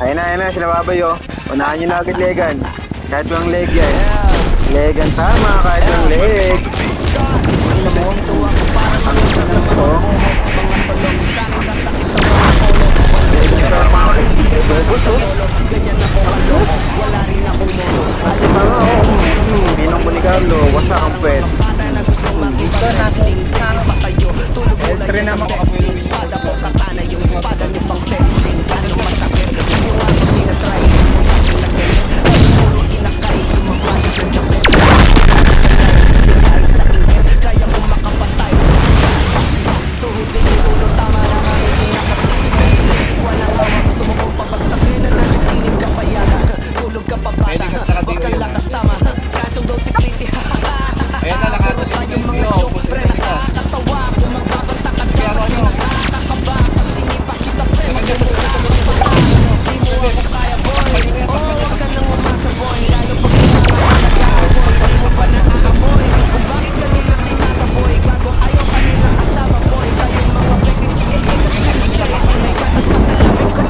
Ayun na, sila babay oh. Unahan nyo na agad legan. Kahit yung leg yan. Legan tama, kahit yung leg. Ang sana po. Legan tama. Bebus oh. Kasi mga oh. Ninong mo ni Carlo, wasa kang pwet. Dito na El-3 naman ko kapoy yung espada mo, katana yung espada ni pang fencing. Ano masakit? Yung ako tinatry, yung ako nagganyan. Ang puro inakay, yung mga balik ng Japan. Sinay sa ingin, kaya kong makapatay. Tuhudin yung ulo, tama na kami sinakatinig. Walang awang gusto mo kong pabagsakin. Nanatinig ka payaga, tulog ka pa bata. Huwag kang lakas tama, kasong daw si Clissy. Ayan na, nakatalig yung mga joke. Pre, nakakatawa kung magbabanta ka ka. Nakakaba, pag sinipak kita pre, magkakatawa. Di mo ako kaya boy. Huwag ka nang umasa boy. Lalo pag pinangalan nag-aaboy. Di mo pa naaamoy. Kung bakit ka nila tinataboy. Gago ayaw ka nilang asama boy. Kayong mga peke siya. May katas pa sa labig ko.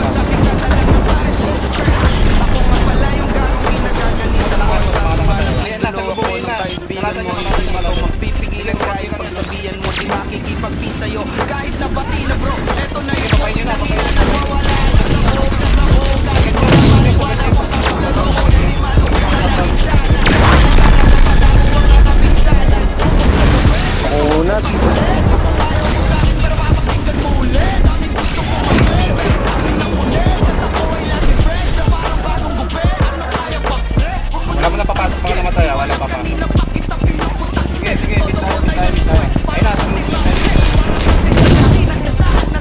Masabi ka talang ng parang shit straight. Ako nga pala yung gagawin na gaganita mo. Ayan na, sa lubungin na. Kaibigan mo, hindi mo ako mapipigilan. Kahit pagsabihan mo, di makikipagpi sa'yo. Kahit nabati na bro, eto na yung pinangina na mawala. Nasa buong, kahit wala mariwala. Pagkakularo ko, hindi malukala lang sana. Pagkakapadago ang nakapinsala. Putok sa gabi, Unat. kung ayaw mo sa'kin, pero papakinggan mo ulit. Daming gusto mo ulit, pero dami na ulit. At ako ay lagi fresh, na parang bagong gupit. Ano kaya pa, pre? Wala mo na papasok pa ka namatay, wala pa pa. Kanina pa kita pinuputak. Sige, bit tayo. Ayun na, sumunod na. Sige, sagad nyo.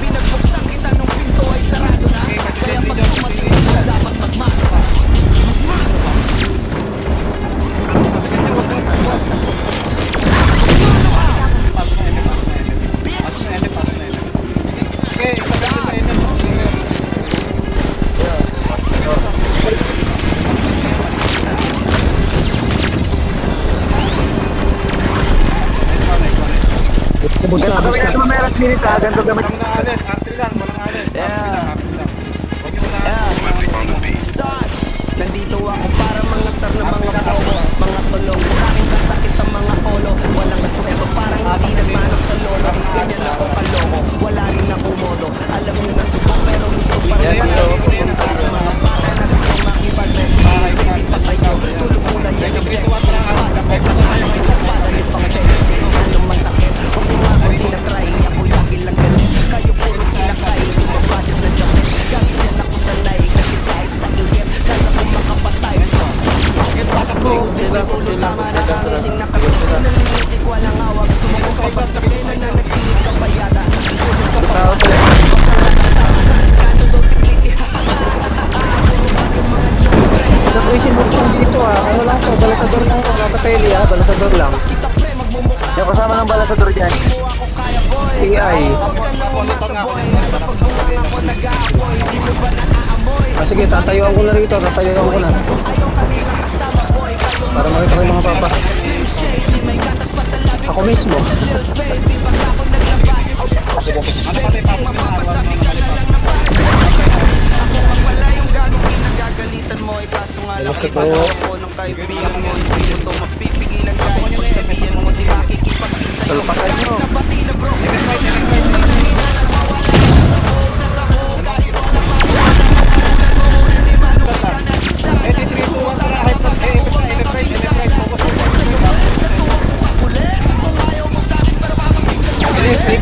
Pinagbuksan kita nung pinto ay sarado na. Kaya pag dumating ka dapat magmano ka. Ganito kami natin mamaya last minute ha. Ganito kami. Walang alis, artery lang. Huwag yung Son, nandito ako para mga sar na mga bobo. Mga tulong sa akin sasakit ang mga olo. Walang respeto parang hindi nagmano sa lolo. Ganyan ako kaloko, wala rin akong modo. Alam nyo na subok pero gusto pa rin para mga bata na gusto makipag-rescue. Baby patay ko, tulog muna yan ang best. Espada ko, katana yung espada ni pang fencing. Anong masakit? Huwag mo ako tinatry. Ako lagi lang galit. Kayo puro kinakay. Yung mga budget na jacket. Gamit yan ako sanay. Kasi kahit sa inggit, kaya ko makapatay. Ulo tama na kamising na kayo. Nalilisik walang awag. Gusto mo kong kapagsakin na nanaginip ka pa yata. Tulog ka pa ba? Kaso daw si Clissy. Napuisin mo dito ha. Ano lang to, balasador lang to. Nasa peli ha, balasador lang. Kita pre magmumukha. Yung kasama ng balasador dyan. Di mo ako kaya boy. AI. Huwag ka nang umasa boy. Lalo pag bunga ako nag-aapoy. Di mo ba naaamoy? Ah, sige, tatayuan ko na rito. Tatayuan ko na. Ayaw kanilang kasama boy. Kayo Para makita ko yung mga papa. Slim Shady, may gatas pa sa labi Ako mismo. Lil baby, baka ako naglabas. Oh shit, mapapasabi ka na lang ng parang ako nga pala yung gago kinagagalitan mo. Kaso nga lang Gusto ko. ipagawa ko ng kaibigan mo. Hindi mo to mapipigilan kahit pagsabihan mo. Di makikipag-isa sa'yo. Talpakan Kahit mo. nabati na bro. Hina-hina nagwawala. Nasa buong kahit wala mawala. Nakalagan mo muna di malukit ka na isa. Nagkukuha talaga pag-ako ang nakapisa. Sa'yo ba? Natuwa mo kakulit. Kung ayaw mo sa'kin pero papakinggan mo.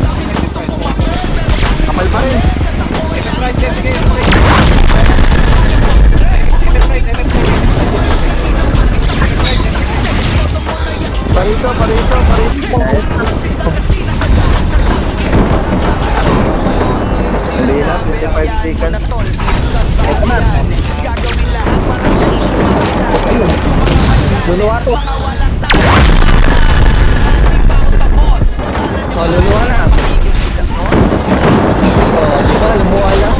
Dami gusto mo makulit. Pero Kapal pa rin. right, sige. na tol, discuss tayo yan. Gagawin lahat para sa issue makasabi. Luluwa to. Mga walang tao, di pa ako tapos. Oh, luluwa na. Oh, di ba? Lumuha lang.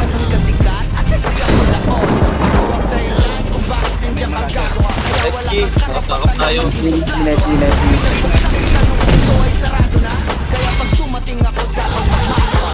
Ganun kasikat at kasi ako lakos. Huwag dahilan kung bakit nandiyan magagawa. Kaya wala kang karapatan na Nice. Ito ay sarado na. Kaya pag dumating ako dapat